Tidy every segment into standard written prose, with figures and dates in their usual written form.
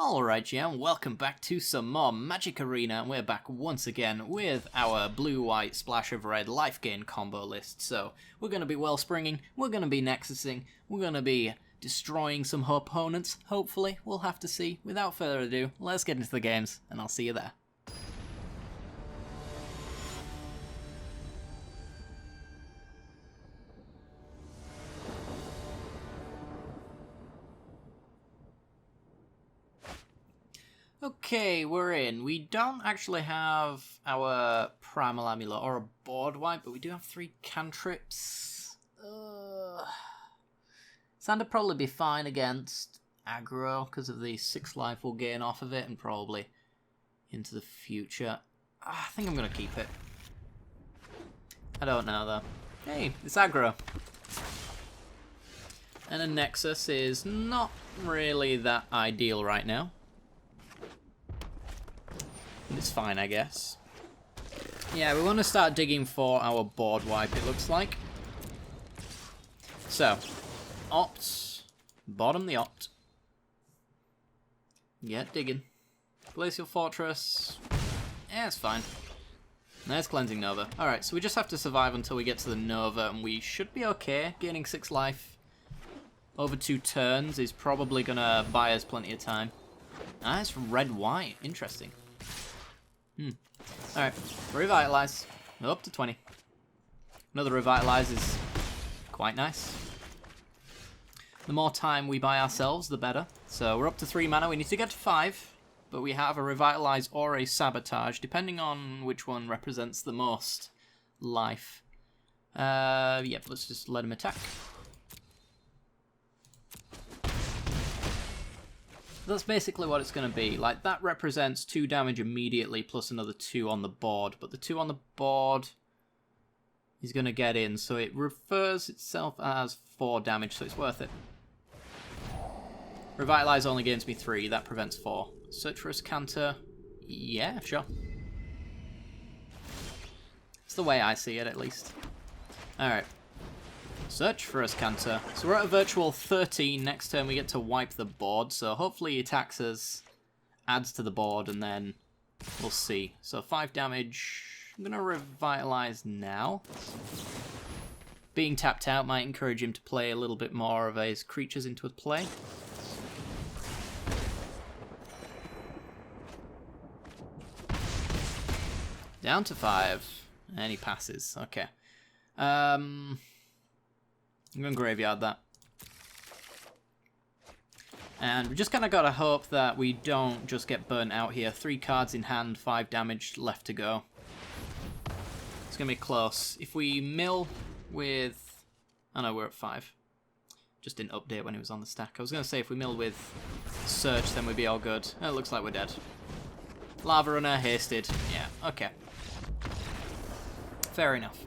Alright, yeah, and welcome back to some more Magic Arena, and we're back once again with our blue-white splash of red life gain combo list. So, we're going to be wellspringing, we're going to be nexusing, we're going to be destroying some opponents, hopefully. We'll have to see. Without further ado, let's get into the games, and I'll see you there. Okay, we're in. We don't actually have our Primal Amulet or a board wipe, but we do have 3 cantrips. Sander probably be fine against aggro because of the 6 life we'll gain off of it and probably into the future. I think I'm going to keep it. I don't know though. Hey, it's aggro. And a Nexus is not really that ideal right now. It's fine, I guess. Yeah, we want to start digging for our board wipe, it looks like. So, opt. Bottom the opt. Get digging. Place your fortress. Yeah, it's fine. There's Cleansing Nova. Alright, so we just have to survive until we get to the Nova, and we should be okay. Gaining 6 life over 2 turns is probably going to buy us plenty of time. Ah, it's red-white. Interesting. Alright, Revitalize. Up to 20. Another Revitalize is quite nice. The more time we buy ourselves, the better. So we're up to 3 mana. We need to get to 5. But we have a Revitalize or a Sabotage, depending on which one represents the most life. Yep, let's just let him attack. That's basically what it's going to be. Like, that represents 2 damage immediately plus another 2 on the board. But the 2 on the board is going to get in, so it refers itself as 4 damage, so it's worth it. Revitalize only gains me 3, that prevents 4. Search for a Canter. Yeah, sure. It's the way I see it, at least. Alright. Search for a Canter. So we're at a virtual 13. Next turn we get to wipe the board. So hopefully he attacks us, adds to the board, and then we'll see. So 5 damage. I'm going to Revitalize now. Being tapped out might encourage him to play a little bit more of his creatures into his play. Down to 5. And he passes. Okay. I'm going to graveyard that. And we just kind of got to hope that we don't just get burnt out here. 3 cards in hand, 5 damage left to go. It's going to be close. If we mill with... Oh no, we're at 5. Just didn't update when it was on the stack. I was going to say if we mill with Search, then we'd be all good. Oh, it looks like we're dead. Lava Runner, hasted. Yeah, okay. Fair enough.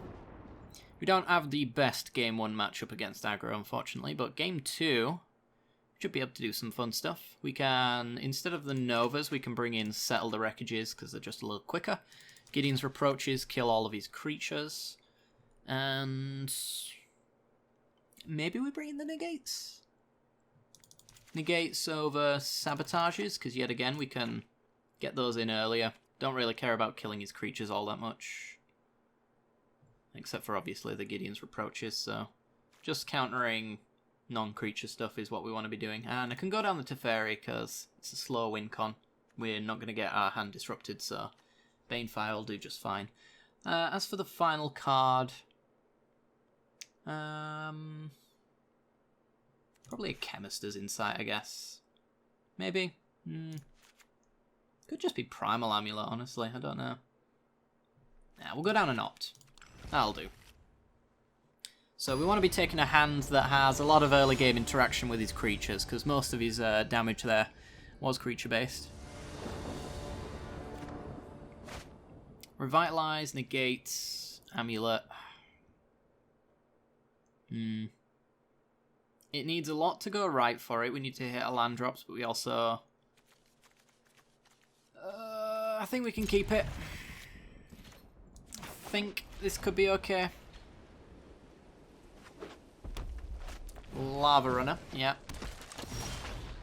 We don't have the best Game 1 matchup against aggro, unfortunately, but Game 2 should be able to do some fun stuff. We can, instead of the Novas, we can bring in Settle the Wreckages, because they're just a little quicker. Gideon's Reproaches, kill all of his creatures. And maybe we bring in the Negates? Negates over Sabotages, because yet again, we can get those in earlier. Don't really care about killing his creatures all that much. Except for, obviously, the Gideon's Reproaches, so just countering non-creature stuff is what we want to be doing. And I can go down the Teferi, because it's a slow win con. We're not going to get our hand disrupted, so Banefire will do just fine. As for the final card... probably a Chemister's Insight, I guess. Maybe? Could just be Primal Amulet, honestly, I don't know. Nah, we'll go down and opt. That'll do. So we want to be taking a hand that has a lot of early game interaction with his creatures, because most of his damage there was creature based. Revitalize, negate, amulet. It needs a lot to go right for it. We need to hit a land drops, but we also... I think we can keep it. I think this could be okay. Lava Runner, yeah.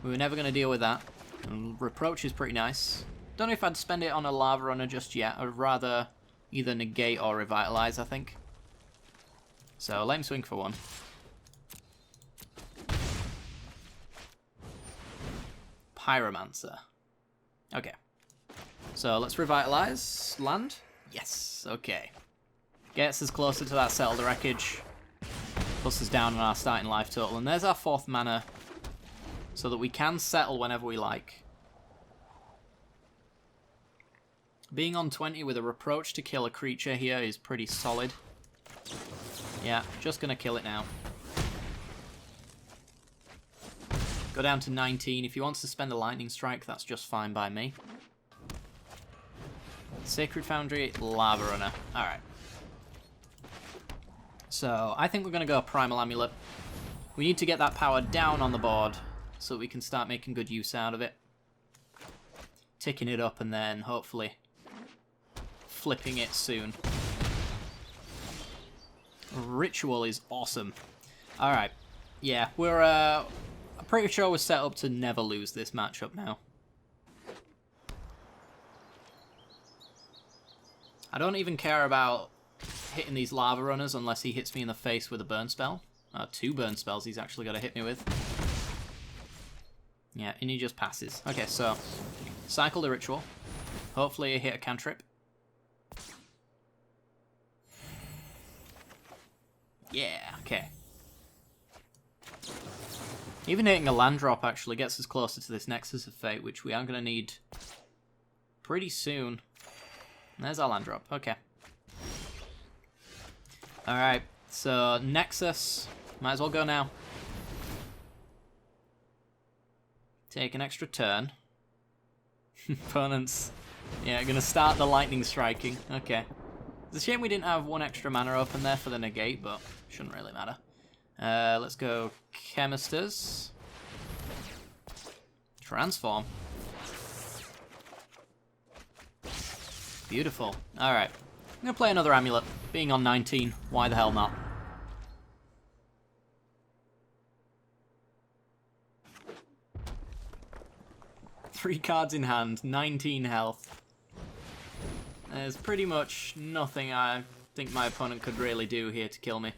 We were never going to deal with that. And Reproach is pretty nice. Don't know if I'd spend it on a Lava Runner just yet. I'd rather either negate or revitalize, I think. So let him swing for one. Pyromancer. Okay. So let's revitalize. Land? Yes. Okay. Gets us closer to that Settle the Wreckage. Puts us down on our starting life total. And there's our 4th mana. So that we can settle whenever we like. Being on 20 with a Reproach to kill a creature here is pretty solid. Yeah, just gonna kill it now. Go down to 19. If he wants to spend a Lightning Strike, that's just fine by me. Sacred Foundry, Lava Runner. Alright. So, I think we're going to go Primal Amulet. We need to get that power down on the board so we can start making good use out of it. Ticking it up and then, hopefully, flipping it soon. Ritual is awesome. Alright. Yeah, I'm pretty sure we're set up to never lose this matchup now. I don't even care about hitting these Lava Runners unless he hits me in the face with a burn spell. 2 burn spells he's actually got to hit me with. Yeah, and he just passes. Okay, so cycle the Ritual. Hopefully I hit a cantrip. Yeah, okay. Even hitting a land drop actually gets us closer to this Nexus of Fate, which we are going to need pretty soon. And there's our land drop. Okay. Alright, so Nexus. Might as well go now. Take an extra turn. Opponents. Yeah, going to start the lightning striking. Okay. It's a shame we didn't have 1 extra mana open there for the negate, but shouldn't really matter. Let's go Chemisters. Transform. Beautiful. Alright. I'm going to play another Amulet. Being on 19, why the hell not? Three cards in hand, 19 health. There's pretty much nothing I think my opponent could really do here to kill me.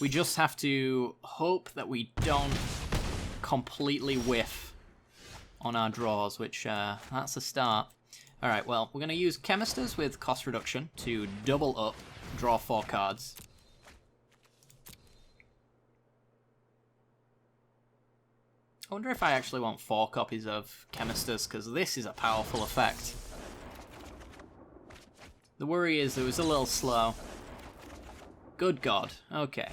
We just have to hope that we don't completely whiff on our draws, which, that's a start. Alright, well, we're going to use Chemisters with cost reduction to double up, draw 4 cards. I wonder if I actually want 4 copies of Chemisters, because this is a powerful effect. The worry is it was a little slow. Good God. Okay.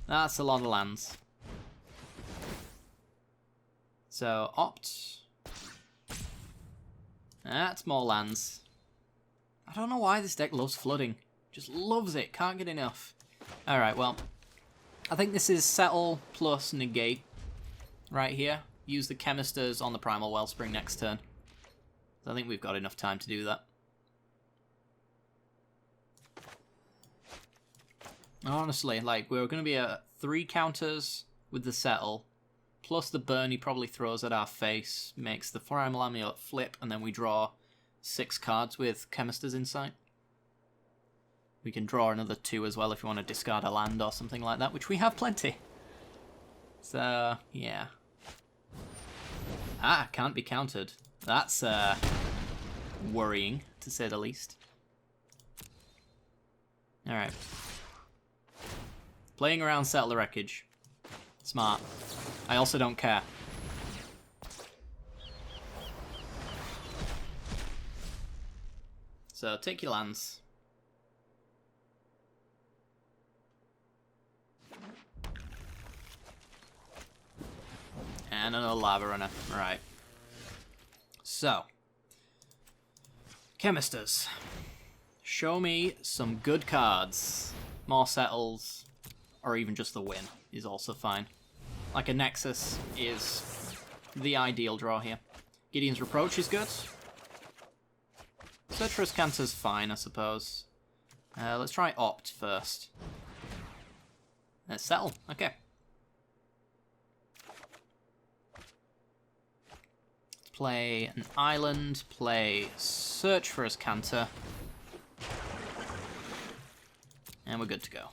That's a lot of lands. So, opt. That's more lands. I don't know why this deck loves flooding. Just loves it. Can't get enough. Alright, well. I think this is settle plus negate. Right here. Use the Chemisters on the Primal Wellspring next turn. So I think we've got enough time to do that. Honestly, like, we're going to be at 3 counters with the settle. Plus the burn he probably throws at our face makes the Primal Amulet flip, and then we draw 6 cards with Chemisters Insight. We can draw another 2 as well if you want to discard a land or something like that, which we have plenty. So, yeah. Ah, can't be countered. That's worrying, to say the least. Alright. Playing around Settle the Wreckage. Smart. I also don't care. So, take your lands. And another Lava Runner. Right. So. Chemisters. Show me some good cards. More settles. Or even just the win is also fine. Like a Nexus is the ideal draw here. Gideon's Reproach is good. Citrus Cancer's fine, I suppose. Let's try Opt first. Let's settle. Okay. play an island, play search for his Canter. And we're good to go.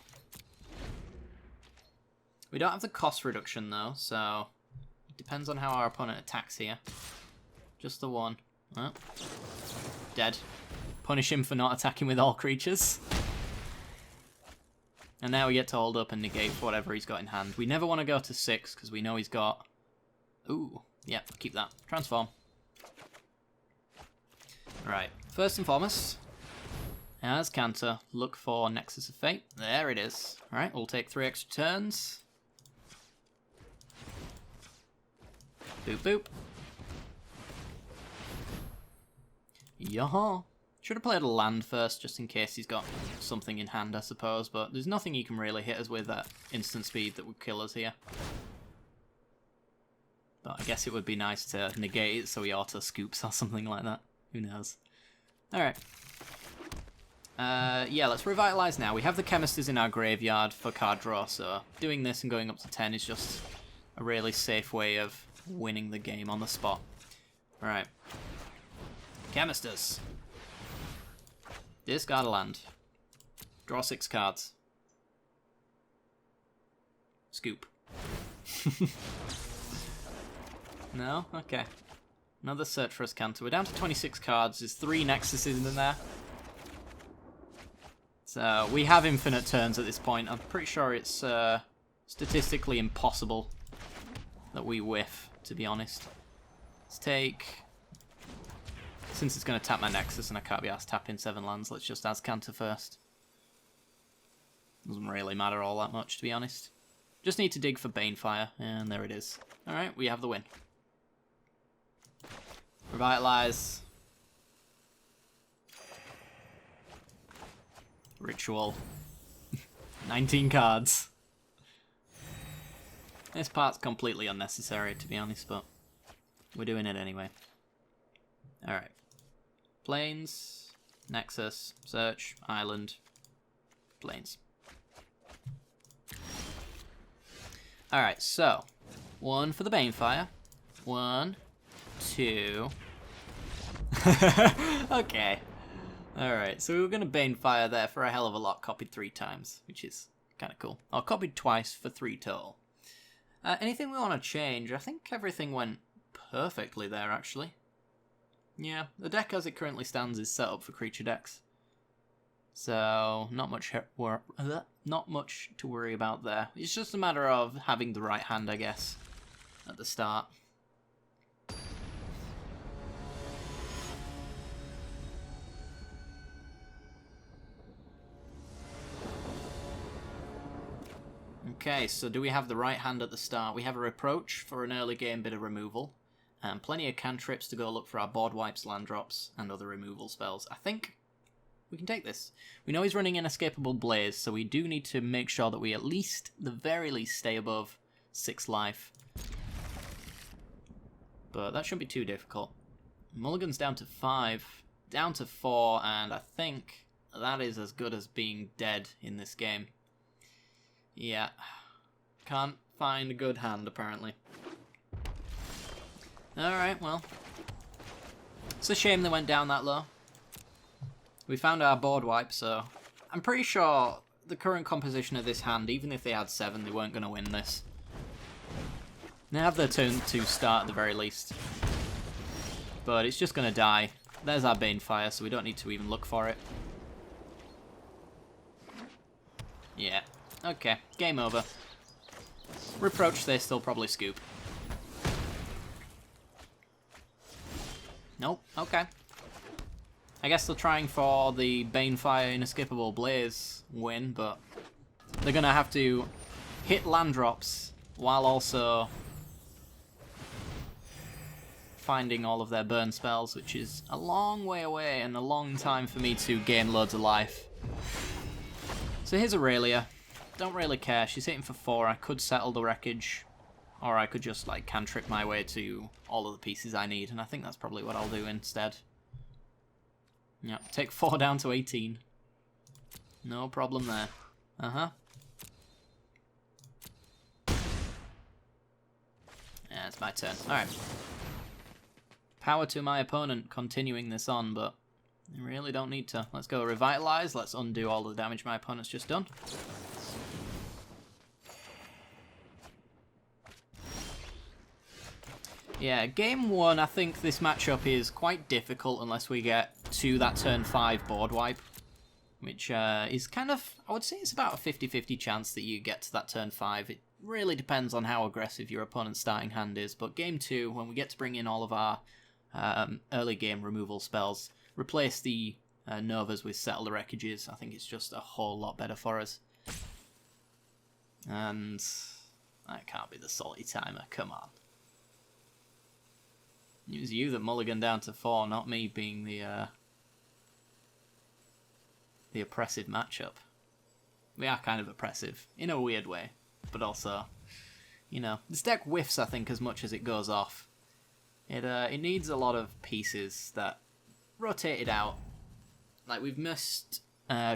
We don't have the cost reduction though, so it depends on how our opponent attacks here. Just the one. Oh. Dead. Punish him for not attacking with all creatures. And now we get to hold up and negate whatever he's got in hand. We never want to go to 6 because we know he's got... Ooh, yeah, keep that. Transform. Right, first and foremost, as Canter, look for Nexus of Fate. There it is. Alright, we'll take 3 extra turns. Boop boop. Yaha. Should have played a land first, just in case he's got something in hand, I suppose, but there's nothing he can really hit us with at instant speed that would kill us here. But I guess it would be nice to negate it so he auto-scoops or something like that. Who knows? Alright. Yeah, let's revitalize now. We have the Chemisters in our graveyard for card draw, so doing this and going up to 10 is just a really safe way of winning the game on the spot. Alright. Chemisters. Discard a land. Draw 6 cards. Scoop. No? Okay. Another search for his Canter. We're down to 26 cards. There's 3 Nexuses in there. So, we have infinite turns at this point. I'm pretty sure it's statistically impossible that we whiff, to be honest. Let's take... Since it's going to tap my Nexus and I can't be asked to tap in 7 lands, let's just ask Canter first. Doesn't really matter all that much, to be honest. Just need to dig for Banefire, and there it is. Alright, we have the win. Revitalize. Ritual. 19 cards. This part's completely unnecessary, to be honest, but we're doing it anyway. Alright. Plains, Nexus, Search, Island, Plains. Alright, so 1 for the Banefire. 1, 2. Okay. Alright, so we were going to Banefire there for a hell of a lot, copied 3 times, which is kind of cool. Or copied twice for 3 total. Anything we want to change? I think everything went perfectly there, actually. Yeah, the deck as it currently stands is set up for creature decks. So, not much to worry about there. It's just a matter of having the right hand, I guess, at the start. Okay, so do we have the right hand at the start? We have a Reproach for an early game bit of removal. And plenty of cantrips to go look for our board wipes, land drops, and other removal spells. I think we can take this. We know he's running Inescapable Blaze, so we do need to make sure that we at least, the very least, stay above 6 life. But that shouldn't be too difficult. Mulligan's down to 5, down to 4, and I think that is as good as being dead in this game. Yeah. Can't find a good hand, apparently. Alright, well. It's a shame they went down that low. We found our board wipe, so... I'm pretty sure the current composition of this hand, even if they had 7, they weren't going to win this. They have their turn to start at the very least. But it's just going to die. There's our Banefire, so we don't need to even look for it. Yeah. Okay, game over. Reproach, they still probably scoop. Nope, okay. I guess they're trying for the Banefire Inescapable Blaze win, but they're going to have to hit land drops while also finding all of their burn spells, which is a long way away and a long time for me to gain loads of life. So here's Aurelia. Don't really care. She's hitting for 4. I could settle the wreckage. Or I could just, like, cantrip my way to all of the pieces I need, and I think that's probably what I'll do instead. Yeah, take 4 down to 18. No problem there. Uh-huh. Yeah, it's my turn. Alright. Power to my opponent continuing this on, but I really don't need to. Let's go Revitalize. Let's undo all the damage my opponent's just done. Yeah, game 1, I think this matchup is quite difficult unless we get to that turn 5 board wipe, which is kind of, I would say it's about a 50-50 chance that you get to that turn 5. It really depends on how aggressive your opponent's starting hand is, but game 2, when we get to bring in all of our early game removal spells, replace the Novas with Settle the Wreckages, I think it's just a whole lot better for us. And that can't be the salty timer, come on. It was you that mulliganed down to 4, not me being the oppressive matchup. We are kind of oppressive, in a weird way, but also, you know, this deck whiffs, I think, as much as it goes off. It needs a lot of pieces that rotate it out. Like, we've missed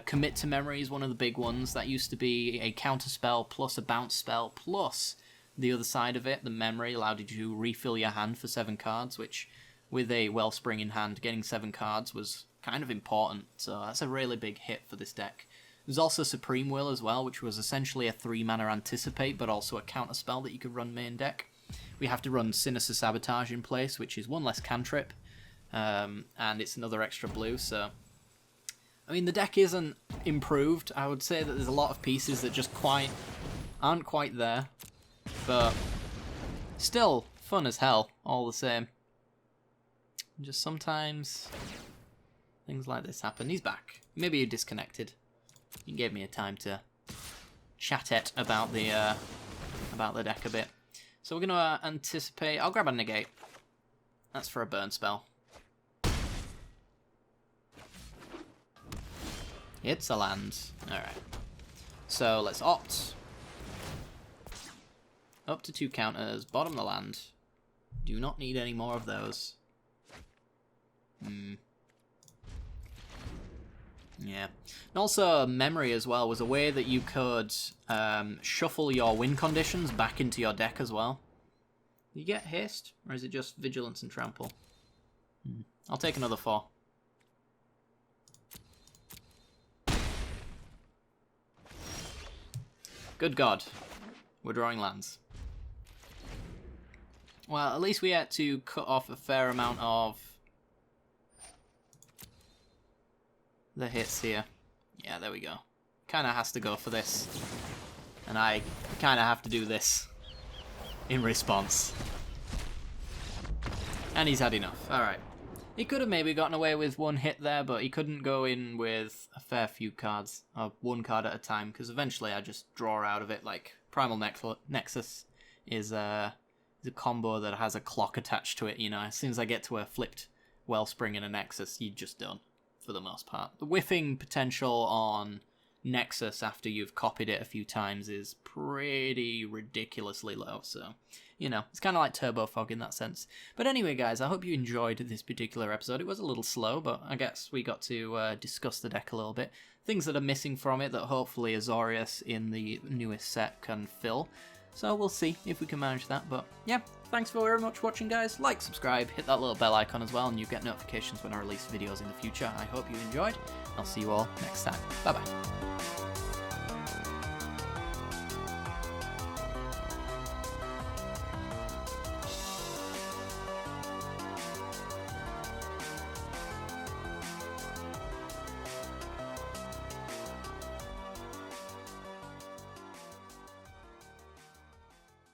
Commit to Memory is one of the big ones. That used to be a counter spell plus a bounce spell plus the other side of it, the memory, allowed you to refill your hand for 7 cards, which, with a Wellspring in hand, getting 7 cards was kind of important, so that's a really big hit for this deck. There's also Supreme Will as well, which was essentially a 3-mana Anticipate, but also a counter spell that you could run main deck. We have to run Sinister Sabotage in place, which is 1 less cantrip, and it's another extra blue, so... I mean, the deck isn't improved. I would say that there's a lot of pieces that just aren't quite there. But still fun as hell, all the same. Just sometimes things like this happen. He's back. Maybe you disconnected. You gave me a time to chat it about the deck a bit. So we're gonna anticipate. I'll grab a negate. That's for a burn spell. It's a land. All right. So let's opt. Up to 2 counters, bottom the land. Do not need any more of those. Yeah. And also, Memory as well was a way that you could shuffle your win conditions back into your deck as well. You get haste, or is it just Vigilance and Trample? I'll take another 4. Good God. We're drawing lands. Well, at least we had to cut off a fair amount of the hits here. Yeah, there we go. Kind of has to go for this. And I kind of have to do this in response. And he's had enough. Alright. He could have maybe gotten away with 1 hit there, but he couldn't go in with a fair few cards, or 1 card at a time, because eventually I just draw out of it. Like, Primal Nexus is a combo that has a clock attached to it, you know. As soon as I get to a flipped Wellspring and a Nexus, you're just done, for the most part. The whiffing potential on Nexus after you've copied it a few times is pretty ridiculously low, so, you know, it's kind of like Turbo Fog in that sense. But anyway, guys, I hope you enjoyed this particular episode. It was a little slow, but I guess we got to discuss the deck a little bit. Things that are missing from it that hopefully Azorius in the newest set can fill. So we'll see if we can manage that, but yeah, thanks very much for watching, guys. Like, subscribe, hit that little bell icon as well, and you get notifications when I release videos in the future. I hope you enjoyed. I'll see you all next time. Bye-bye.